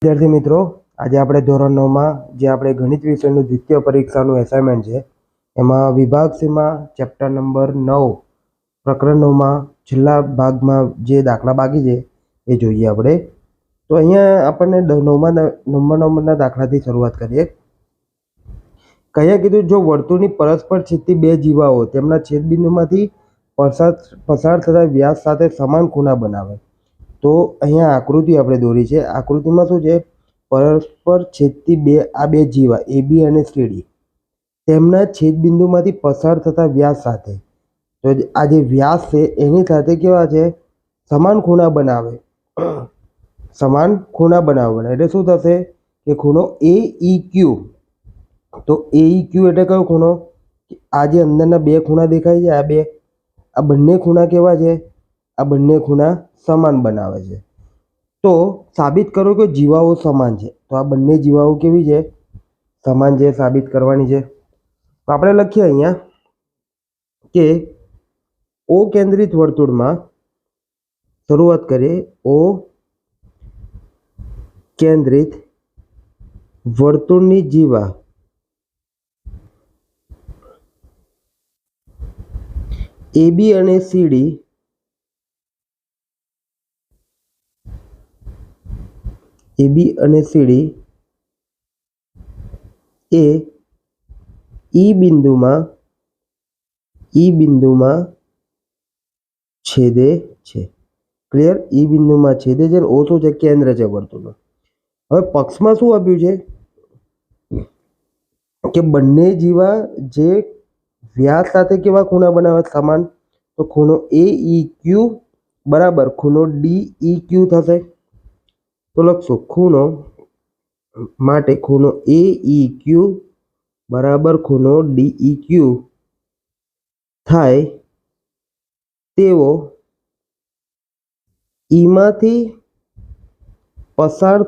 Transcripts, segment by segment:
વિદ્યાર્થી મિત્રો, આજે આપણે ધોરણ 9માં જે આપણે ગણિત વિષયનું દ્વિતીય પરીક્ષાનું એસાઇનમેન્ટ છે એમાં વિભાગ સીમાં ચેપ્ટર નંબર 9 પ્રકરણ 9માં છેલ્લા ભાગમાં જે દાખલા બાકી છે એ જોઈએ આપણે. તો અહીંયા આપણને 9મા નંબરના દાખલાથી શરૂઆત કરીએ. કયા કીધું, જો વર્તુળની પરસ્પર છેદતી બે જીવાઓ તેમના છેદબિંદુમાંથી પસાર થતા વ્યાસ સાથે સમાન ખૂણા બનાવે. તો અહીંયા આકૃતિ આપણે દોરી છે. આકૃતિમાં શું છે, પરસ્પર છેદતી બે જીવા AB અને CD તેમના છેદબિંદુમાંથી પસાર થતા વ્યાસ સાથે, તો આ જે વ્યાસ છે એની સાથે કેવા છે, સમાન ખૂણા બનાવે. સમાન ખૂણા બનાવવાના એટલે શું થશે કે ખૂણો AEQ. તો AEQ એટલે કયો ખૂણો? આ જે અંદરના બે ખૂણા દેખાય છે, આ બંને ખૂણા કેવા છે? આ બંને ખૂણા સમાન બનાવે છે. તો સાબિત કરો કે જીવાઓ સમાન છે. તો આ બંને જીવાઓ કેવી છે? સમાન છે. સાબિત કરવાની છે. તો આપણે લખીએ અહીંયા કે O કેન્દ્રિત વર્તુળમાં, શરૂઆત કરીએ. O કેન્દ્રિત વર્તુળની જીવા AB અને CD એ E બિંદુમાં છેદે છે. ક્લિયર? E બિંદુમાં છેદે છે. O શું છે? કેન્દ્ર છે વર્તુળનું. હવે પક્ષમાં શું આપ્યું છે કે બંને જીવા જે વ્યાસ સાથે કેવા ખૂણા બનાવે? સમાન. તો ખૂણો AEQ બરાબર ખૂણો DEQ થશે. તો લખશું ખૂણો માટે ખૂણો AEQ બરાબર ખૂણો DEQ થાય તેવો ઈમાંથી પસાર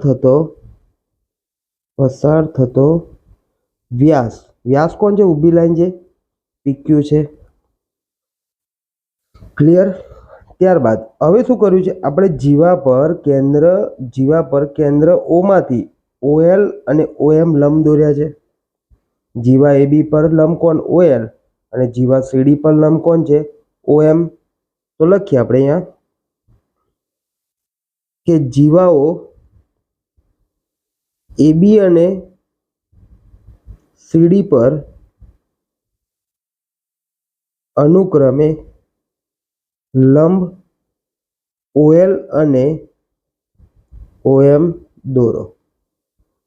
થતો વ્યાસ. વ્યાસ કોણ છે? ઊભી લાઈન છે, PQ છે. ક્લિયર? ત્યારબાદ હવે શું કર્યું છે આપણે? જીવા પર કેન્દ્ર O માંથી OL અને OM લંબ દોર્યા છે. જીવા AB પર લંબ કોણ? OL અને જીવા CD પર લંબ કોણ છે? OM. તો લખીએ આપણે અહીંયા કે જીવાઓ AB અને CD પર અનુક્રમે લંબ OL અને OM દોરો.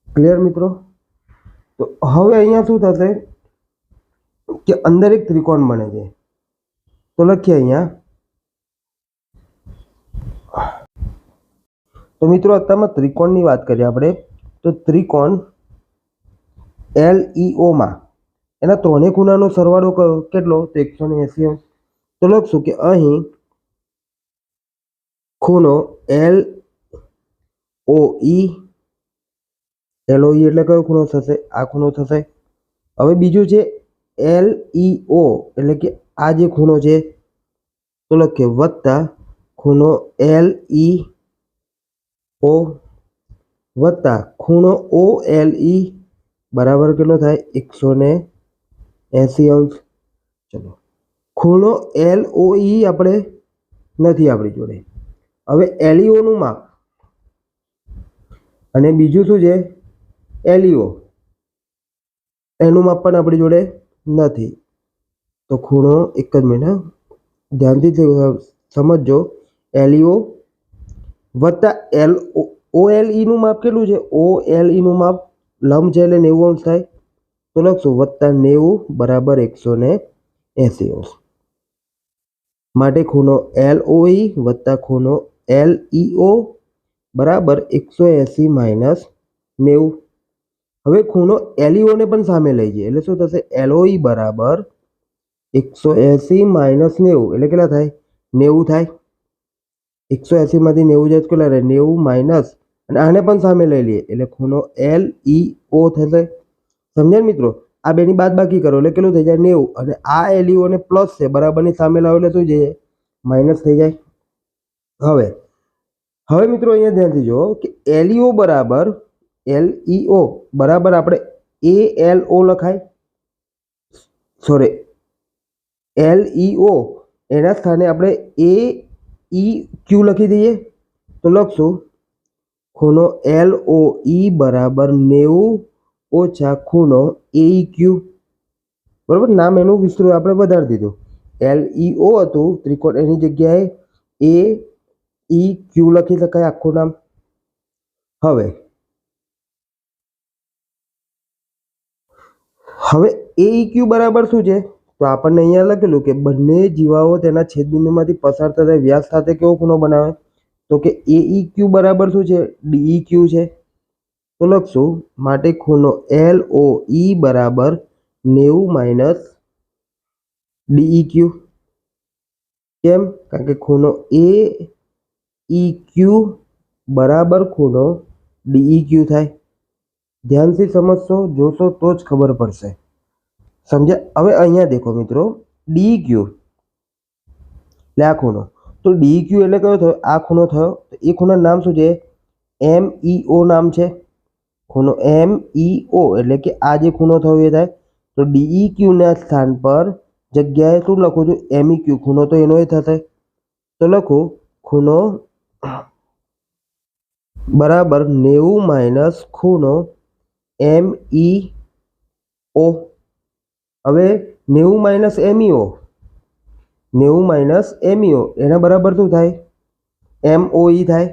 ક્લિયર મિત્રો? તો હવે અહીંયા શું થશે કે અંદર એક ત્રિકોણ બને છે. તો લખીએ અહીંયા. તો મિત્રો અત્યારમાં ત્રિકોણની વાત કરીએ આપણે. તો ત્રિકોણ LEO માં એના ત્રણેય ખૂણાનો સરવાળો કેટલો? તો 180. તો લખશું કે અહીં ખૂણો LOE એટલે કયો ખૂણો થશે? આ ખૂણો થશે. હવે બીજું છે LEO એટલે કે આ જે ખૂણો છે. તો લખીએ વત્તા ખૂણો LEO વત્તા ખૂણો OLE બરાબર કેટલો થાય? 180°. ચલો, ખૂણો LOE આપણે નથી આપણી જોડે. હવે LEO નું માપ અને બીજું શું છે? LEO એનું માપ પણ આપણી જોડે નથી. તો ખૂણો એક જ મિનિટ ધ્યાનથી સમજજો. LEO વત્તા OLE નું માપ કેટલું છે? OLE નું માપ લંબ છે એટલે 90° થાય. તો લખશું વત્તા 90 બરાબર 180°. માટે ખૂણો LOE વત્તા ખૂણો LEO બરાબર 180 માઇનસ 90. હવે ખૂણો LEO ને પણ સામે લઈ જઈએ એટલે શું થશે? LOE બરાબર 180 માઇનસ 90 એટલે કેટલા થાય? 90 થાય. 180 માંથી 90 જાય કેટલા રહે? 90 માઇનસ, અને આને પણ સામે લઈ લઈએ એટલે ખૂણો LEO થશે. સમજ્યા મિત્રો? આ બેની બાદબાકી કરો એટલે કેટલું થઈ જાય? 90. અને આ LEO ને પ્લસ છે, બરાબરની સામે લાવો એટલે શું થઈ જાય? માઇનસ થઈ જાય. હવે હવે મિત્રો અહીંયા ધ્યાનથી જુઓ કે LEO બરાબર LEO બરાબર આપણે ALO લખાય, સોરી LEO એના સ્થાને આપણે AEQ લખી દઈએ તો લખશું ખૂણો LOE બરાબર 90 ઓછા ખૂણો AEQ, બરાબર. નામ એનું વિસ્તૃત આપણે વધારી દીધું. LEO હતું ત્રિકોણ, એની જગ્યાએ AEQ લખી શકાય આખું નામ. હવે AEQ બરાબર શું છે તો આપણને અહીંયા લખેલું કે બંને જીવાઓ તેના છેદબિંદુમાંથી પસાર થતા વ્યાસ સાથે કેવો ખૂણો બનાવે, તો કે AEQ બરાબર શું છે DEQ છે. તો લખશું માટે ખૂણો LOE બરાબર 90 માઇનસ DEQ. કેમ? કારણ કે ખૂણો AEQ બરાબર ખૂણો DEQ થાય. ધ્યાનથી સમજશો, જોશો તો જ ખબર પડશે. સમજ્યા? હવે અહીંયા દેખો મિત્રો, DEQ એટલે આ ખૂણો, તો DEQ એટલે કયો થયો? આ ખૂણો થયો. તો એ ખૂણાનું નામ શું છે? MEO નામ છે. ખૂણો MEO એટલે કે આ જે ખૂણો થયો એ થાય. તો DEQ ના સ્થાન પર જગ્યાએ શું લખું છું? MEQ. ખૂણો તો એનો એ થશે. તો લખું ખૂણો બરાબર 90 માઇનસ ખૂણો MEO. હવે 90 માઇનસ MEO, 90 માઇનસ MEO એના બરાબર શું થાય? MOE થાય.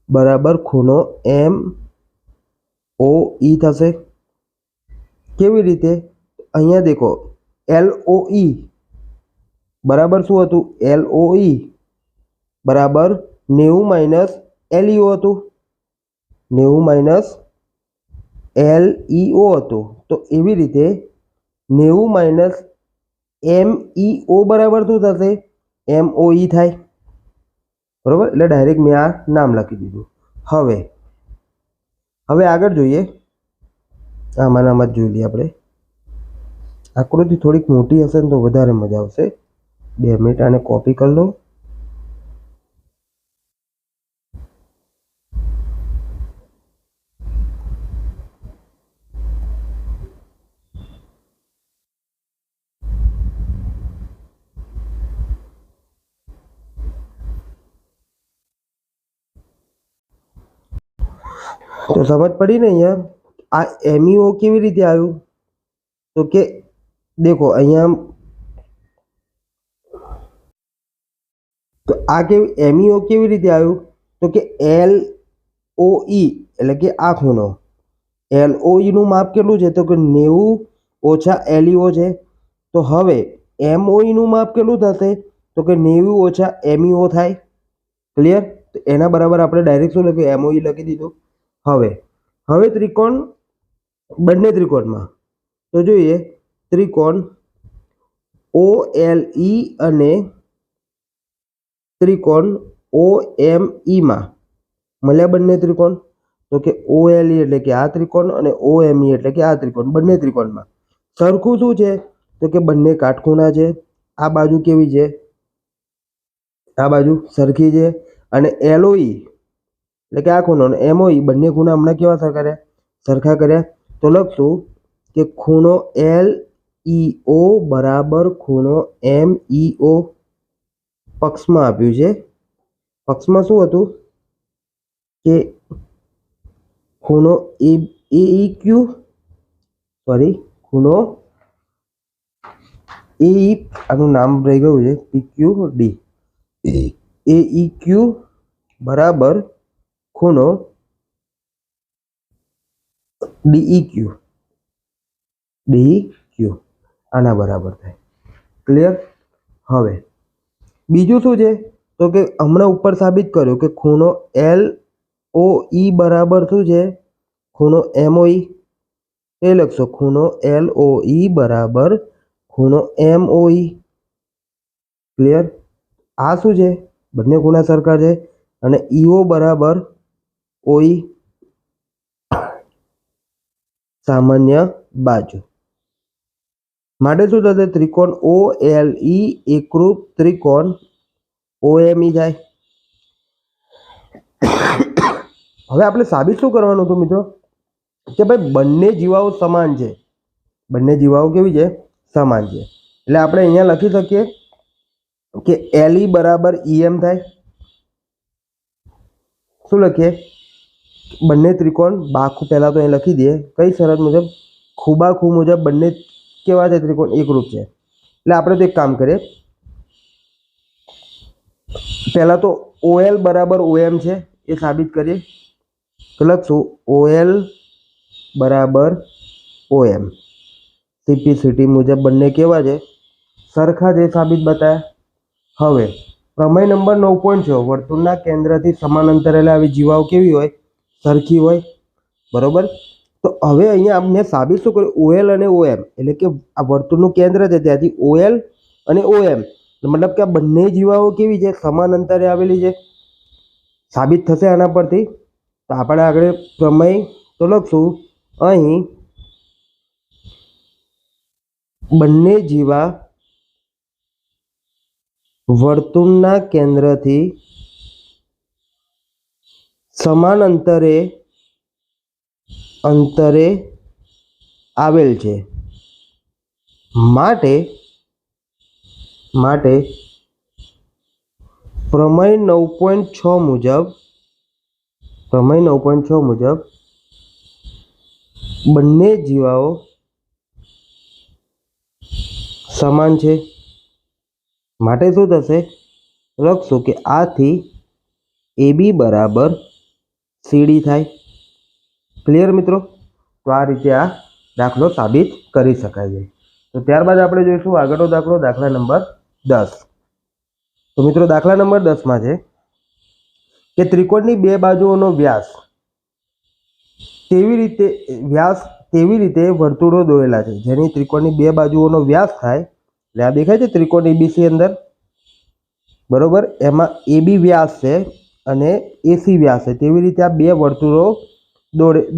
બરાબર ખૂણો MOE થશે. કેવી રીતે? અહીંયા દેખો LOE બરાબર શું હતું? LOE બરાબર 90 માઇનસ LEO હતું, 90 માઇનસ LEO હતું. તો એવી રીતે 90 માઇનસ MEO બરાબર શું થશે? MOE થાય. બરાબર, એટલે ડાયરેક્ટ મેં આ નામ લખી દીધું. હવે આગળ જોઈએ. આમાં જ જોઈ લઈએ આપણે. આકૃતિ થોડીક મોટી હશે ને તો વધારે મજા આવશે. 2 મિનિટ આને કોપી કરી લો. તો સમજ પડી ને? અહીંયા આ MEO કેવી રીતે આવ્યું? તો કે દેખો અહીંયા, તો આ MEO કેવી રીતે આવ્યું? તો કે LOE એટલે કે આ ખૂણો, LOE નું માપ કેટલું છે? તો કે 90 ઓછા LEO છે. તો હવે MOE નું માપ કેટલું થશે? તો કે 90 ઓછા MEO થાય. ક્લિયર? તો એના બરાબર આપણે ડાયરેક્ટ શું લખ્યું? MOE લખી દીધું. હવે ત્રિકોણ, બંને ત્રિકોણમાં તો જોઈએ ત્રિકોણ OLE અને ત્રિકોણ OME માં મળ્યા બંને ત્રિકોણ. તો કે OLE એટલે કે આ ત્રિકોણ અને OME એટલે કે આ ત્રિકોણ. બંને ત્રિકોણમાં સરખું શું છે? તો કે બંને કાટખૂણા છે. આ બાજુ કેવી છે? આ બાજુ સરખી છે. અને LOE એટલે કે આ ખૂણો અને MOE બંને ખૂણા હમણાં કેવા સરખા કર્યા. તો લખશું કે ખૂણો LEO બરાબર ખૂણો MEO. પક્ષમાં આપ્યું છે. પક્ષમાં શું હતું કે ખૂણો AEQ, સોરી ખૂણો AE, આનું નામ રહી ગયું છે PQD. AEQ બરાબર ખૂણો DEQ. આના બરાબર થાય. ક્લિયર? હવે બીજું શું છે? તો કે હમણાં ઉપર સાબિત કર્યું કે ખૂણો LOE બરાબર શું છે? ખૂણો MOE. એ લખશો ખૂણો LOE બરાબર ખૂણો MOE. ક્લિયર? આ શું છે? બંને ખૂણા સરખા છે. અને EO બરાબર OE, સામાન્ય બાજુ. માટે શું થશે? ત્રિકોણ OLE એકરૂપ ત્રિકોણ OME થાય. હવે આપણે સાબિત શું કરવાનું હતું મિત્રો કે ભાઈ બંને જીવાઓ સમાન છે, બંને જીવાઓ કેવી છે? સમાન છે. એટલે આપણે અહીંયા લખી શકીએ કે LE બરાબર EM થાય. શું લખીએ? બંને ત્રિકોણ બાખું પહેલાં તો અહીં લખી દઈએ કઈ શરત મુજબ? ખૂબાખૂ મુજબ બંને કેવા છે? ત્રિકોણ એકરૂપ છે. એટલે આપણે તો એક કામ કરીએ, પહેલાં તો OL બરાબર OM છે એ સાબિત કરીએ. તો લખશું OL બરાબર OM. સિમ્પ્લિસિટી મુજબ બંને કેવા છે? સરખા છે, સાબિત બતાવ્યા. હવે પ્રમેય નંબર 9.6 વર્તુળના કેન્દ્રથી સમાન અંતરે આવી જીવાઓ કેવી હોય? સરખી હોય. બરોબર. તો હવે અહીંયા મેં સાબિત શું કર્યું? OL અને OM એટલે કે આ વર્તુળનું કેન્દ્ર છે ત્યાંથી OL અને OM મતલબ કે આ બંને જીવાઓ કેવી છે? સમાન અંતરે આવેલી છે. સાબિત થશે આના પરથી. તો આપણે આગળ પ્રમેય તો લખશું અહીં બંને જીવા વર્તુળના કેન્દ્રથી સમાન અંતરે આવેલ છે. માટે પ્રમેય 9.6 મુજબ બંને જીવાઓ સમાન છે. માટે શું થશે? લખશું કે આથી AB બરાબર CD થાય. ક્લિયર મિત્રો? તો આ રીતે આ દાખલો સાબિત કરી શકાય છે. તો ત્યારબાદ આપણે જોઈશું આગળનો દાખલો, દાખલા નંબર 10. તો મિત્રો દાખલા નંબર 10 છે કે ત્રિકોણની બે બાજુઓનો વ્યાસ તેવી રીતે વર્તુળો દોરેલા છે જેની ત્રિકોણની બે બાજુઓનો વ્યાસ થાય. એટલે આ દેખાય છે ત્રિકોણ ABC અંદર, બરોબર. એમાં AB વ્યાસ છે અને AC વ્યાસ છે. તેવી રીતે આ બે વર્તુળો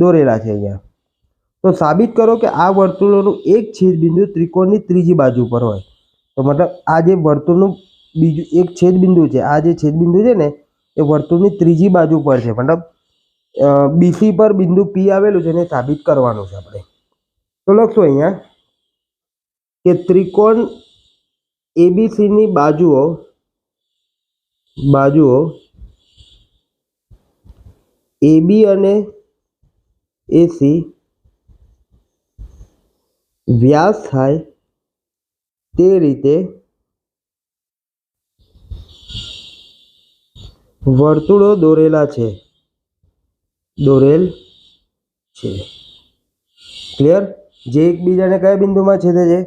દોરેલા છે અહીંયા. તો સાબિત કરો કે આ વર્તુળોનું એક છેદબિંદુ ત્રિકોણની ત્રીજી બાજુ પર હોય. તો મતલબ આ જે વર્તુળનું બીજું એક છેદબિંદુ છે, આ જે છેદબિંદુ છે ને એ વર્તુળની ત્રીજી બાજુ પર છે. મતલબ BC પર બિંદુ P આવેલું છે એને સાબિત કરવાનું છે આપણે. તો લખશું અહીંયા કે ત્રિકોણ ABC ની બાજુઓ AB અને AC વ્યાસ થાય તે રીતે વર્તુળો દોરેલ છે. ક્લિયર? જે એકબીજાને કયા બિંદુમાં છેદે છે?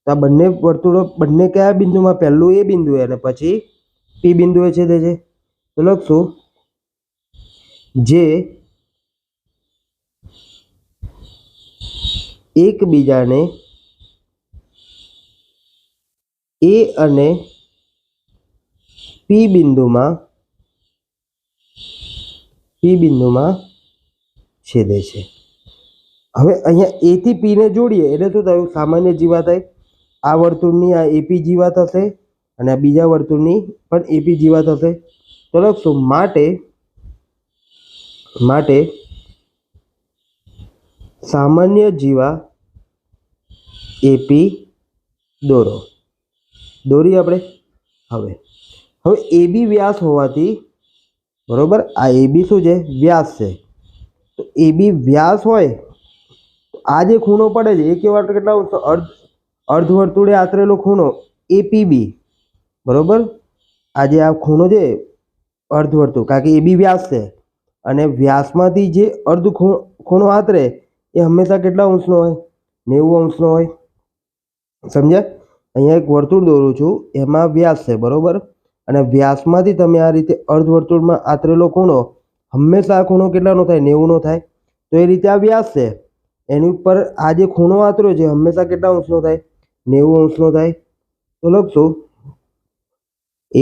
તો આ બંને વર્તુળો બંને કયા બિંદુમાં? પહેલું એ બિંદુ અને પછી P બિંદુએ છેદે છે. તો લખશું જે એકબીજાને A અને P બિંદુમાં છેદે છે. હવે અહીંયા A થી P ને જોડીએ એટલે શું થયું? સામાન્ય જીવા થાય. આ વર્તુળની આ AP જીવા થશે અને આ બીજા વર્તુળની પણ AP જીવા થશે. તો લખશું માટે સામાન્ય જીવા AP દોરી આપણે. હવે AB વ્યાસ હોવાથી, બરોબર, આ AB શું છે? વ્યાસ છે. તો AB વ્યાસ હોય તો આ જે ખૂણો પડે છે એ કેવા કેટલા? અર્ધવર્તુળે આતરેલો ખૂણો APB, બરોબર. આ જે આ ખૂણો છે અર્ધવર્તુળ, કારણ કે AB વ્યાસ છે અને વ્યાસમાંથી જે અર્ધ ખૂણો આતરે એ હંમેશા કેટલા અંશનો હોય? 90 અંશનો હોય. સમજ્યા? અહીંયા એક વર્તુળ દોરું છું, એમાં વ્યાસ છે, બરોબર. અને વ્યાસમાંથી તમે આ રીતે અર્ધવર્તુળમાં આતરેલો ખૂણો હંમેશા આ ખૂણો કેટલાનો થાય? 90નો થાય. તો એ રીતે આ વ્યાસ છે એની ઉપર આ જે ખૂણો આતર્યો છે હંમેશા કેટલા અંશનો થાય? 90 અંશનો થાય. તો લખશું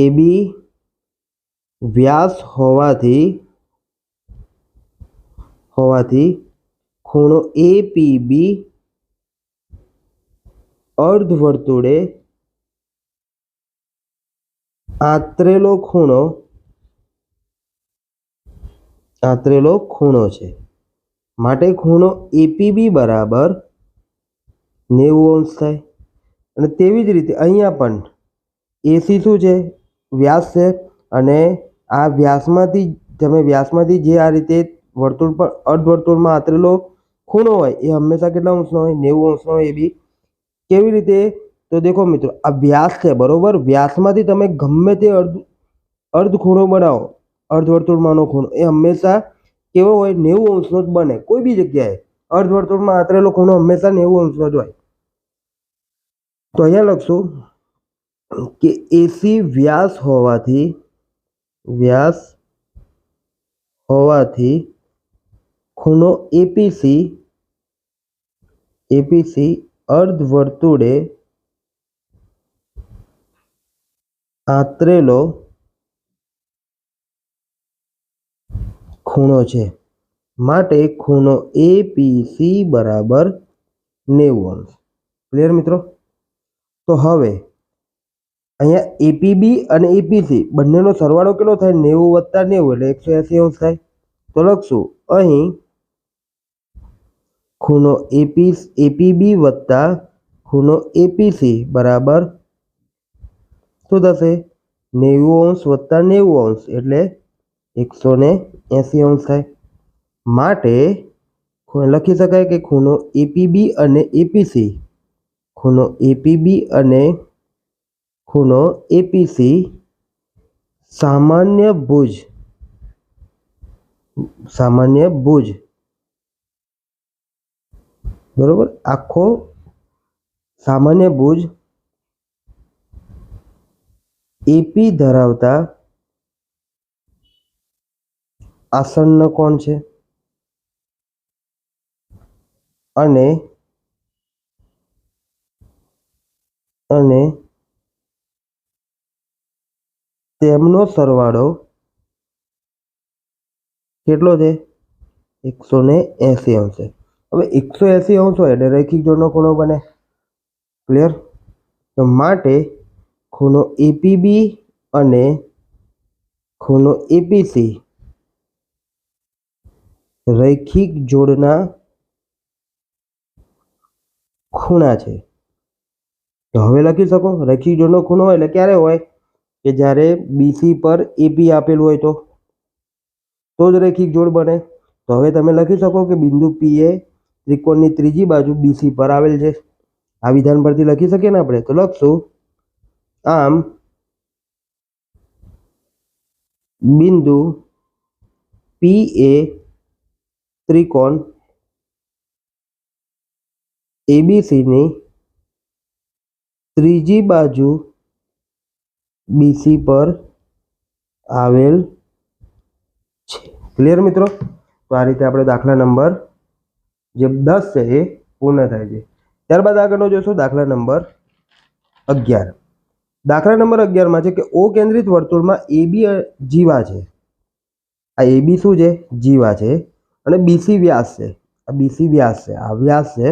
AB વ્યાસ હોવાથી ખૂણો APB અર્ધવર્તુળે આતરેલો ખૂણો આંતરેલો ખૂણો છે, માટે ખૂણો એપીબી બરાબર 90 થાય. અને તેવી જ રીતે અહીંયા પણ એસી શું છે? વ્યાસ છે. અને આ વ્યાસમાંથી જે આ રીતે વર્તુળ પર અર્ધવર્તુળમાં આંતરેલો ખૂણો હોય એ હંમેશા કેટલા અંશનો હોય? 90 અંશનો હોય. એ બી કેવી રીતે? તો દેખો મિત્રો, આ વ્યાસ છે બરોબર. વ્યાસમાંથી તમે ગમે તે અર્ધ ખૂણો બનાવો, અર્ધવર્તુળમાંનો ખૂણો એ હંમેશા કેવો હોય? 90 અંશનો જ બને. કોઈ બી જગ્યાએ અર્ધવર્તુળમાં આંતરેલો ખૂણો હંમેશા 90 અંશનો જ હોય. તો અહીંયા લખશું કે એસી વ્યાસ હોવાથી ખૂણો એપીસી અર્ધવર્તુળે આંતરેલો ખૂણો છે, માટે ખૂણો એપીસી બરાબર 90 અંશ. ક્લિયર મિત્રો? તો હવે અહીંયા એપીબી અને એપીસી બંનેનો સરવાળો કેટલો થાય? 90 + 90 એટલે 180 અંશ થાય. તો લખશું અહીં ખૂણો એપીબી વત્તા ખૂણો એપીસી બરાબર શું થશે? 90 અંશ વત્તા 90 અંશ એટલે 180 અંશ થાય. માટે લખી શકાય કે ખૂણો એપીબી અને એપીસી સામાન્ય ભુજ બરોબર. આખો સામાન્ય ભુજ એપી ધરાવતા આસન્ન કોણ છે અને તેમનો સરવાળો કેટલો છે? 180 અંશ છે. હવે 180 અંશ હોય એટલે રૈખિક જોડનો ખૂણો બને. ક્લિયર? તો માટે ખૂણો એપીબી અને ખૂણો એપીસી રૈખિક જોડના ખૂણા છે. તો હવે લખી શકો રૈખિક જોડનો ખૂણો હોય એટલે ક્યારે હોય? કે જ્યારે બીસી પર એપી આપેલું હોય તો જ રૈખિક જોડ બને. તો હવે તમે લખી શકો કે બિંદુ પી એ ત્રિકોણની ત્રીજી બાજુ બીસી પર આવેલ છે. આ વિધાન પરથી લખી શકીએ ને આપણે? તો લખશું આમ બિંદુ પી એ ત્રિકોણ એબીસીની ત્રીજી બાજુ બીસી પર આવેલ છે. ક્લિયર મિત્રો? તો આ રીતે આપણે દાખલા નંબર જે 10 છે એ પૂર્ણ થાય છે. ત્યારબાદ આગળનો જોઈશું દાખલા નંબર 11. દાખલા નંબર 11માં છે કે ઓ કેન્દ્રિત વર્તુળમાં એબી જીવા છે. આ એબી શું છે? જીવા છે. અને બીસી વ્યાસ છે. આ બીસી વ્યાસ છે, આ વ્યાસ છે.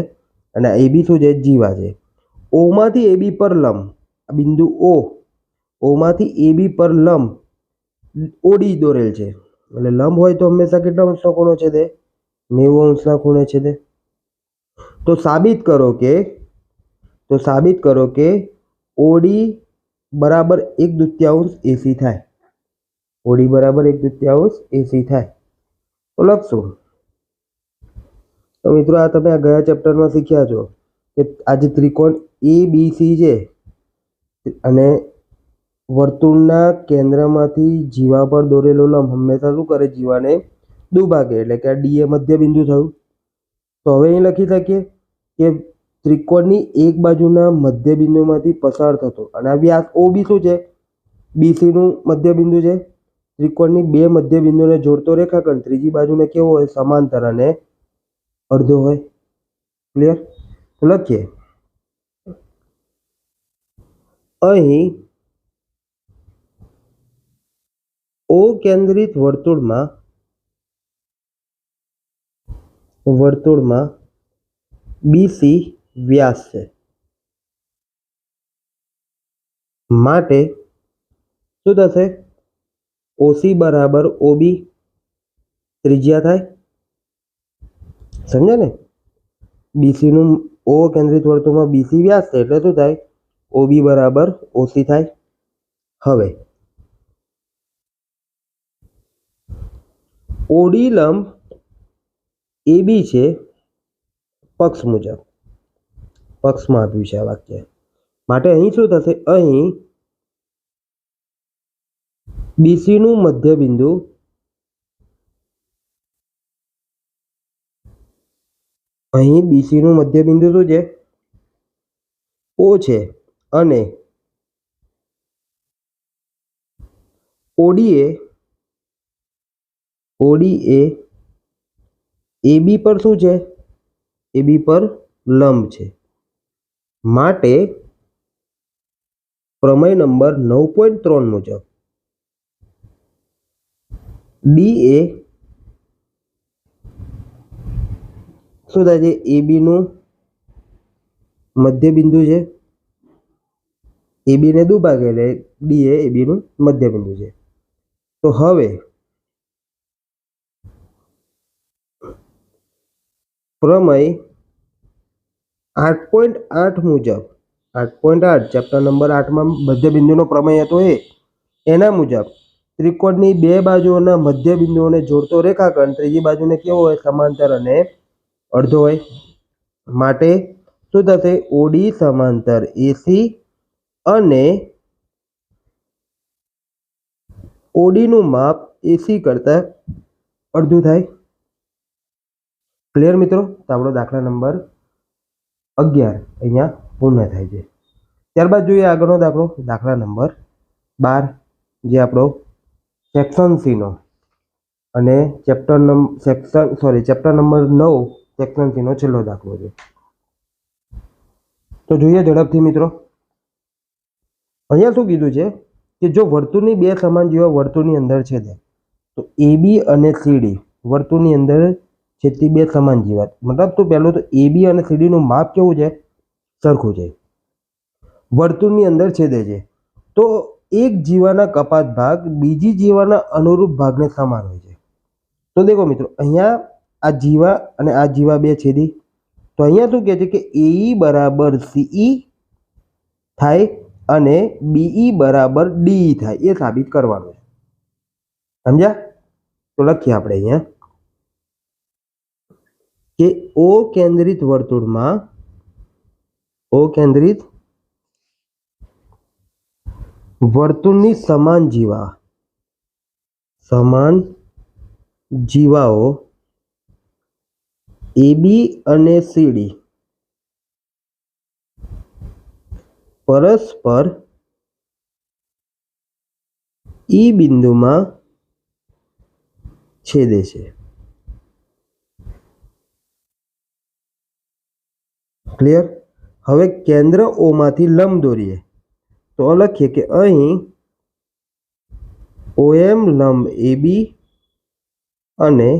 અને એબી શું છે? જીવા છે. ઓમાંથી એબી પર લંબ, આ બિંદુ ઓમાંથી એબી પર લંબ ઓડી દોરેલ છે. એટલે લંબ હોય તો હંમેશા કેટલા અંશનો ખૂણો છે? તે 90 અંશના ખૂણે છે. તે તો સાબિત કરો કે ઓડી બરાબર 1/2 એસી થાય. ઓડી બરાબર 1/2 એસી થાય. તો લખશું. તો મિત્રો, આ તમે આ ગયા ચેપ્ટરમાં શીખ્યા છો કે આ જે ત્રિકોણ એબીસી છે અને વર્તુળના કેન્દ્રમાંથી જીવા પર દોરેલો લંબ હંમેશા શું કરે? જીવાને દુભાગે. એટલે કે આ ડી એ મધ્ય બિંદુ થયું. તો હવે અહીં લખી શકીએ કે ત્રિકોણની એક બાજુના મધ્ય બિંદુમાંથી પસાર થતો અને આ વ્યાસ ઓબી શું છે? બીસીનું મધ્ય બિંદુ છે. ત્રિકોણની બે મધ્ય બિંદુને જોડતો રેખાખંડ ત્રીજી બાજુને કેવો હોય? સમાંતર અને અડધો હોય. ક્લિયર? તો લખીએ અહીં ઓ કેન્દ્રિત વર્તુળમાં બીસી વ્યાસ છે. માટે શું થશે? ઓસી બરાબર ઓબી. ત્રિજ્યા થાય, સમજ્યા ને? બીસી નું ઓ કેન્દ્રિત વર્તુળમાં બીસી વ્યાસ છે એટલે શું થાય? ઓબી બરાબર ઓસી થાય. હવે ઓડી લંબ એબી છે પક્ષ મુજબ, પક્ષમાં આપ્યું છે આ વાક્ય માટે અહીં શું થશે? અહીં બીસી નું મધ્ય બિંદુ શું છે? ઓ છે અને ઓડી એ એબી પર શું છે? એબી પર લંબ છે. માટે પ્રમેય નંબર 9.3 મુજબ ડી એ શું થાય છે? એબી નું મધ્ય બિંદુ છે. એબી ને દુભાગે એટલે ડી એ એબી નું મધ્ય બિંદુ છે. તો હવે પ્રમેય 8.8 મુજબ 8.8 ચેપ્ટર નંબર 8 માં મધ્ય બિંદુનો પ્રમેય હતો એના મુજબ ત્રિકોણની બે બાજુઓના મધ્ય બિંદુઓને જોડતો રેખાખંડ ત્રીજી બાજુને કેવો હોય? સમાંતર અને અડધો હોય. માટે શું થશે? ઓડી સમાંતર એસી અને ઓડી નું માપ એસી કરતા અડધું થાય. ક્લિયર મિત્રો? તો આપણો દાખલા નંબર 11 અહીંયા પૂર્ણ થાય છે. ત્યારબાદ જોઈએ આગળનો દાખલો, દાખલા નંબર 12 જે આપણો સેક્શન સી નો અને ચેપ્ટર નંબર 9 સેક્શન સી નો છેલ્લો દાખલો છે. તો જોઈએ ઝડપથી મિત્રો. અહીંયા શું કીધું છે કે જો વર્તુળની બે સમાન જીવા વર્તુળની અંદર છેદે તો એબી અને સીડી વર્તુળની અંદર છેદતી બે સમાન જીવા, મતલબ તો પહેલું તો એબી અને સીડી નું માપ કેવું છે? સરખું છે. વર્તુળની અંદર છેદે છે તો એક જીવાના કપાત ભાગ બીજી જીવાના અનુરૂપ ભાગને સમાન હોય છે. તો દેખો મિત્રો, અહીંયા આ જીવા અને આ જીવા બે છેદી, તો અહીંયા શું કહે છે કે એઈ બરાબર સીઈ થાય અને બીઈ બરાબર ડી થાય, એ સાબિત કરવાનું છે. સમજ્યા? તો લખીએ આપણે અહીંયા કે ઓ કેન્દ્રિત વર્તુળમાં વર્તુળની સમાન જીવાઓ એબી અને સીડી પરસ્પર ઈ બિંદુમાં છેદે છે. ક્લિયર? હવે કેન્દ્ર ઓ માંથી લંબ દોરીએ તો લખીએ કે અહીં OM લંબ એબી અને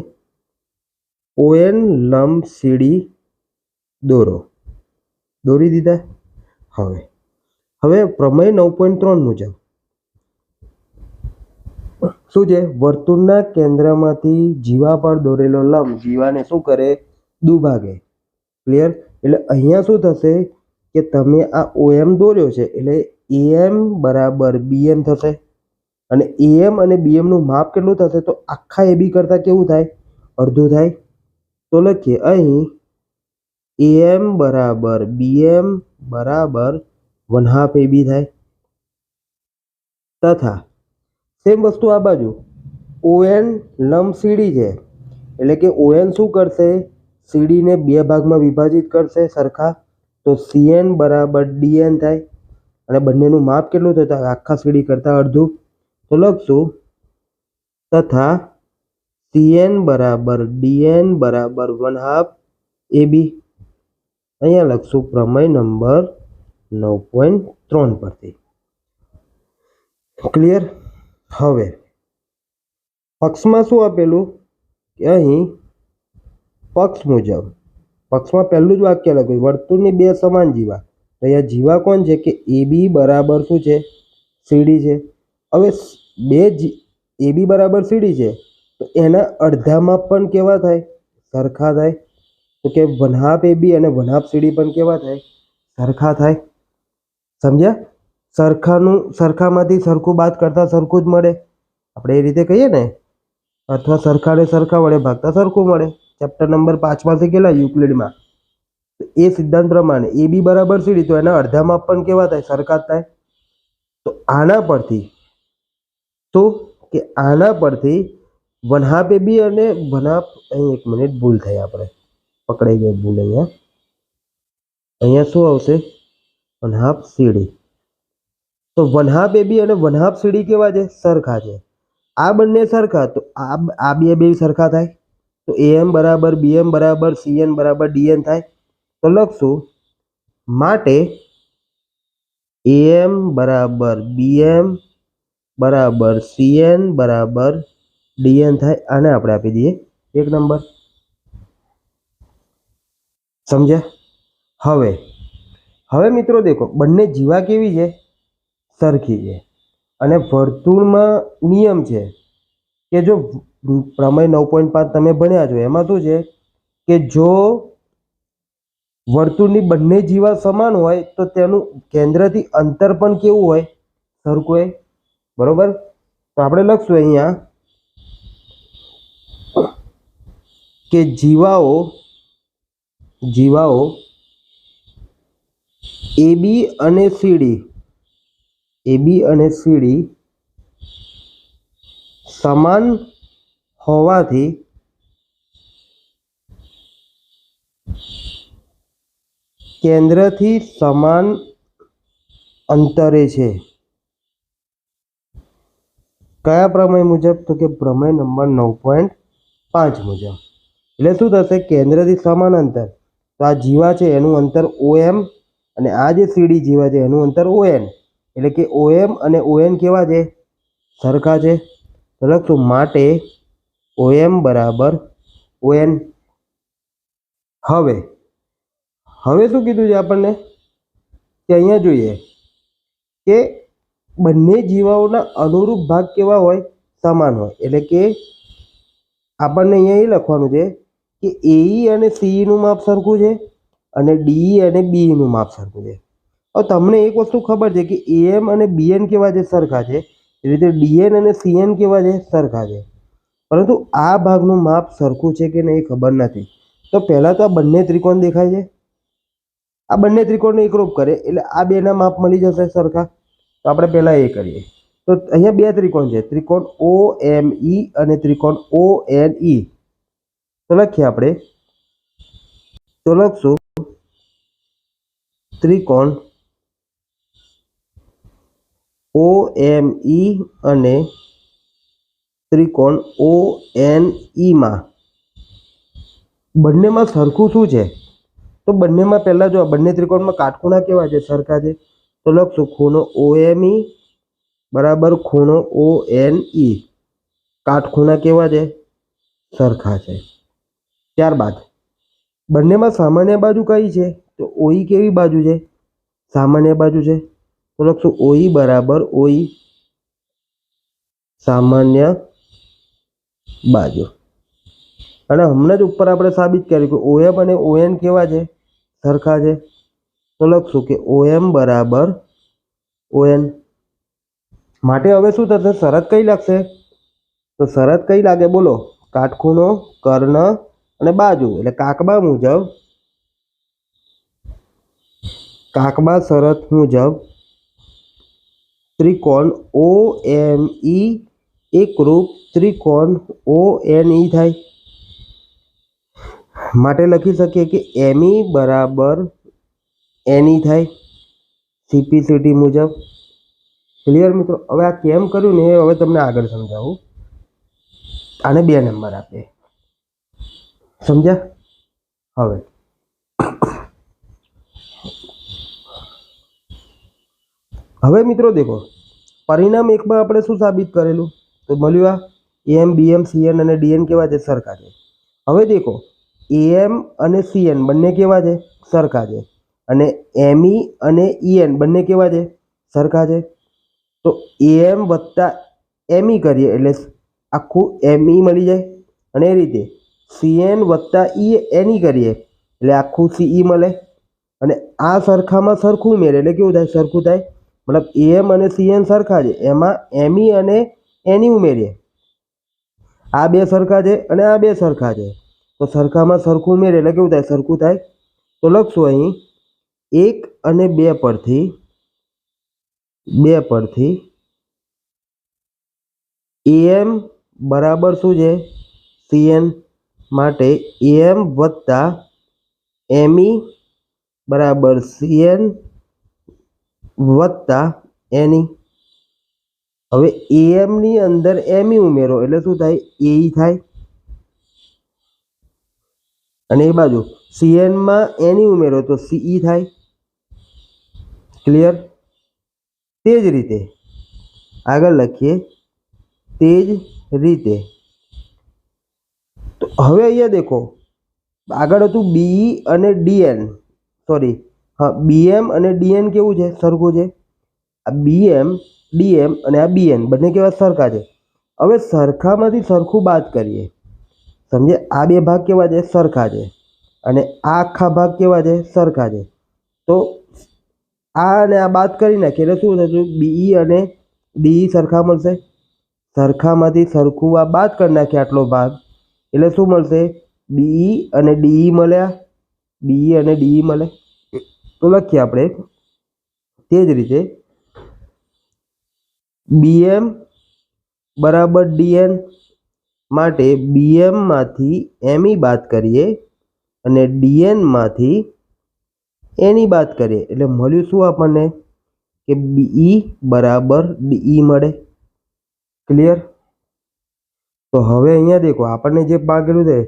ON લંબ સીડી દોરી દીધા. હવે પ્રમેય 9.3 મુજબ શું છે? વર્તુળના કેન્દ્રમાંથી જીવા પર દોરેલો લંબ જીવાને શું કરે? દુભાગે. ક્લિયર? એટલે અહીંયા શું થશે કે તમે આ OM દોર્યો છે એટલે AM બરાબર BM થશે અને AM અને BM નું માપ કેટલું થશે? તો આખા AB કરતા કેવું થાય? અડધું થાય. તો લખીએ અહીં AM બરાબર BM બરાબર 1/2 AB થાય. તથા સેમ વસ્તુ આ બાજુ ON લંબ સીડી છે એટલે કે ON શું કરશે? સીડીને બે ભાગમાં વિભાજિત કરશે સરખા, તો CN બરાબર DN થાય અને બંનેનું માપ કેટલું થશે? આખા સીડી કરતા અડધું. તો લખશું તથા CN બરાબર DN બરાબર 1/2 AB. અહીંયા લખશું પ્રમેય નંબર 9.3 પરથી. ક્લિયર? હવે પક્ષમાં શું આપેલું કે અહીં પક્ષ મુજબ પક્ષમાં પહેલું જ વાક્ય લખ્યું વર્તુળની બે સમાન જીવા. તો અહીંયા જીવા કોણ છે કે એબી બરાબર શું છે? સીડી છે. હવે AB બરાબર સીડી છે તો એના અડધામાં પણ કેવા થાય? સરખા થાય. તો કે 1/2 AB અને 1/2 CD પણ કેવા થાય? સરખા થાય. સમજ્યા? સરખામાંથી સરખું બાદ કરતા સરખું જ મળે, આપણે એ રીતે કહીએ ને, અથવા સરખાને સરખા વડે ભાગતા સરખું મળે. ચેપ્ટર નંબર 5 માંથી કેટલા યુક્લિડમાં? એ સિદ્ધાંત પ્રમાણે AB બરાબર CD, તો એના અડધામાં પણ કેવા થાય? સરખા થાય. તો આના પરથી આના પરથી 1/2 AB અને 1/2, અહીં એક મિનિટ ભૂલ થઈ, આપણે પકડાઈ ગઈ ભૂલ. અહીંયા શું આવશે? 1/2 CD. તો 1/2 AB અને 1/2 CD કેવા છે? સરખા છે. આ બંને સરખા, તો આ બે સરખા થાય. તો AM બરાબર BM બરાબર CN બરાબર DN થાય. તો લખશું માટે AM બરાબર BM બરાબર CN બરાબર DN થાય. આને આપણે આપી દઈએ 1 નંબર. સમજ્યા? હવે મિત્રો દેખો, બંને જીવા કેવી છે? સરખી છે. અને વર્તુળમાં નિયમ છે કે જો પ્રમેય 9.5 તમે ભણ્યા છો, એમાં શું છે કે જો વર્તુળની બંને જીવા સમાન હોય તો તેનું કેન્દ્રથી અંતર પણ કેવું હોય? સરખું હોય. બરોબર? તો આપણે લખશું અહીંયા કે જીવાઓ AB અને CD સમાન હોવાથી કેન્દ્રથી સમાન અંતરે છે. કયા પ્રમેય મુજબ? તો કે પ્રમેય નંબર 9.5 મુજબ. એટલે શું થશે? કેન્દ્રથી સમાન અંતર. તો આ જીવા છે એનું અંતર OM, અને આ જે CD જીવા છે એનું અંતર ON. એટલે કે OM અને ON કેવા છે? સરખા છે. તો લખશું માટે OM બરાબર ON. હવે શું કીધું છે આપણને? કે અહીંયા જોઈએ કે બંને જીવાઓના અનુરૂપ ભાગ કેવા હોય? સમાન હોય. એટલે કે આપણને અહીંયા એ લખવાનું છે કે AE અને CE નું માપ સરખું છે અને DE અને BE નું માપ સરખું છે. હવે તમને એક વસ્તુ ખબર છે કે AM અને BN કેવા છે? સરખા છે. એ રીતે DN અને CN કેવા છે? સરખા છે. પરંતુ આ ભાગનું માપ સરખું છે કે નહીં ખબર નથી. તો પહેલાં તો આ બંને ત્રિકોણ દેખાય છે, આ બંને ત્રિકોણને એકરૂપ કરે એટલે આ બેના માપ મળી જશે સરખા. તો આપણે પહેલાં એ કરીએ. તો અહીંયા બે ત્રિકોણ છે, ત્રિકોણ OME અને ત્રિકોણ ONE. તો લખીએ આપણે. તો લખશું ત્રિકોણ OME અને ત્રિકોણ ONE માં બંનેમાં સરખું શું છે? તો બંનેમાં પહેલાં જો બંને ત્રિકોણમાં કાટખૂણા કેવા છે? સરખા છે. તો લખશું ખૂણો OME બરાબર ખૂણો ONE. કાટખૂણા કેવા છે? સરખા છે. ત્યારબાદ બંનેમાં સામાન્ય બાજુ કઈ છે? તો OE કેવી બાજુ છે? સામાન્ય બાજુ છે. તો લખશું OE બરાબર OE સામાન્ય બાજુ. અને હમણાં જ ઉપર આપણે સાબિત કર્યું કે OM અને ON કેવા છે? સરખા છે. તો લખશું કે OM બરાબર ON. માટે હવે શું થશે? શરત કઈ લાગશે? તો શરત કઈ લાગે બોલો? કાટખૂણો, કર્ણ અને બાજુ. એટલે કાકબા શરત મુજબ ત્રિકોણ OME એકરૂપ ત્રિકોણ ONE થાય. માટે લખી શકીએ કે ME બરાબર NE થાય CPCT મુજબ. ક્લિયર મિત્રો? હવે આ કેમ કર્યું ને એ હવે તમને આગળ સમજાવું. આને 2 નંબર આપે. સમજ્યા? હવે મિત્રો દેખો, પરિણામ એકમાં આપણે શું સાબિત કરેલું? તો મળ્યું આ AM BM CN અને DN કેવા છે? સરખા છે. હવે દેખો AM અને CN બંને કેવા છે? સરખા છે. અને ME અને EN બંને કેવા છે? સરખા છે. તો AM વત્તા ME કરીએ એટલે આખું ME મળી જાય અને એ રીતે CN વત્તા ENE કરીએ એટલે આખું CE મળે અને આ સરખામાં સરખું ઉમેરે એટલે કેવું થાય? સરખું થાય. મતલબ AM અને CN સરખા છે, એમાં ME અને NE ઉમેરીએ. આ બે સરખા છે અને આ બે સરખા છે, તો સરખામાં સરખું ઉમેરે એટલે કેવું થાય? સરખું થાય. તો લખશું અહીં 1 અને 2 પરથી AM બરાબર શું છે? CN માટે AM વત્તા ME બરાબર CN વત્તા NE. હવે AM ની અંદર ME ઉમેરો એટલે શું થાય? AE થાય. અને એ બાજુ CN માં NE ઉમેરો તો CE થાય. ક્લિયર? તે જ રીતે આગળ લખીએ. તે જ રીતે તો હવે અહીંયા દેખો, આગળ હતું BE અને DN, સોરી હા, BM અને DN કેવું છે? સરખું છે. આ BM DM અને આ BN બંને કેવા? સરખા છે. હવે સરખામાંથી સરખું બાદ કરીએ. સમજે? આ બે ભાગ કેવા છે? સરખા છે. અને આ આખા ભાગ કેવા છે? સરખા છે. તો આ અને આ બાદ કરી નાખીએ એટલે શું થશે? BE અને DE સરખા મળશે. સરખામાંથી સરખું આ બાદ કરી નાખીએ આટલો ભાગ એટલે શું મળશે? BE અને DE મળ્યા. BE અને DE મળે. તો લખીએ આપણે તે જ રીતે BM બરાબર DN માટે BM માંથી ME બાદ કરીએ અને DN માંથી NE બાદ કરીએ એટલે મળ્યું શું આપણને? કે BE બરાબર DE મળે. ક્લિયર? તો હવે અહીંયા દેખો, આપણને જે માગેલું છે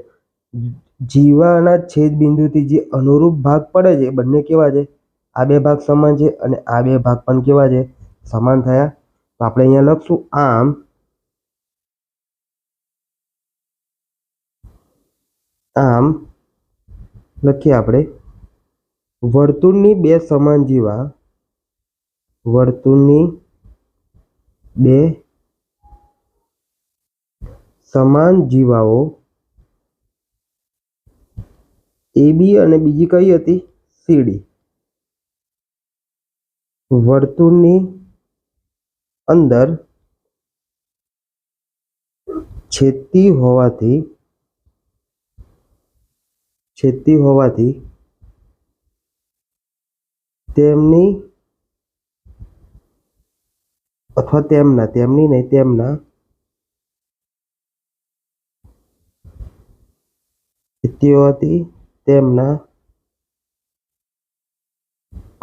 જીવાના છેદ બિંદુથી જે અનુરૂપ ભાગ પડે છે બંને કેવા છે? આ બે ભાગ સમાન છે અને આ બે ભાગ પણ કેવા છે? સમાન થયા. તો આપણે અહીંયા લખશું આમ લખીએ આપણે વર્તુળની બે સમાન જીવાઓ AB અને બીજી કઈ હતી? CD. વર્તુળની અંદર છેદતી હોવાથી તેમની અથવા તેમના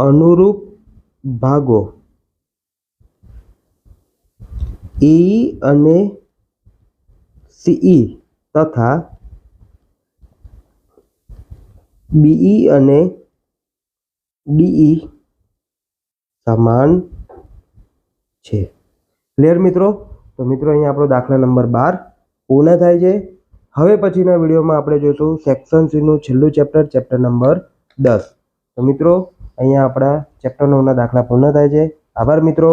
અનુરૂપ ભાગો AE અને CE તથા BE અને DE સમાન છે. ક્લિયર મિત્રો? તો મિત્રો અહીંયા આપણો દાખલા નંબર 12 પૂર્ણ થાય છે. હવે પછીના વિડીયોમાં આપણે જોઈશું સેક્શન C નું છેલ્લું ચેપ્ટર નંબર 10. તો મિત્રો અહીંયા આપણા ચેપ્ટર 9ના દાખલા પૂર્ણ થાય છે. આભાર મિત્રો.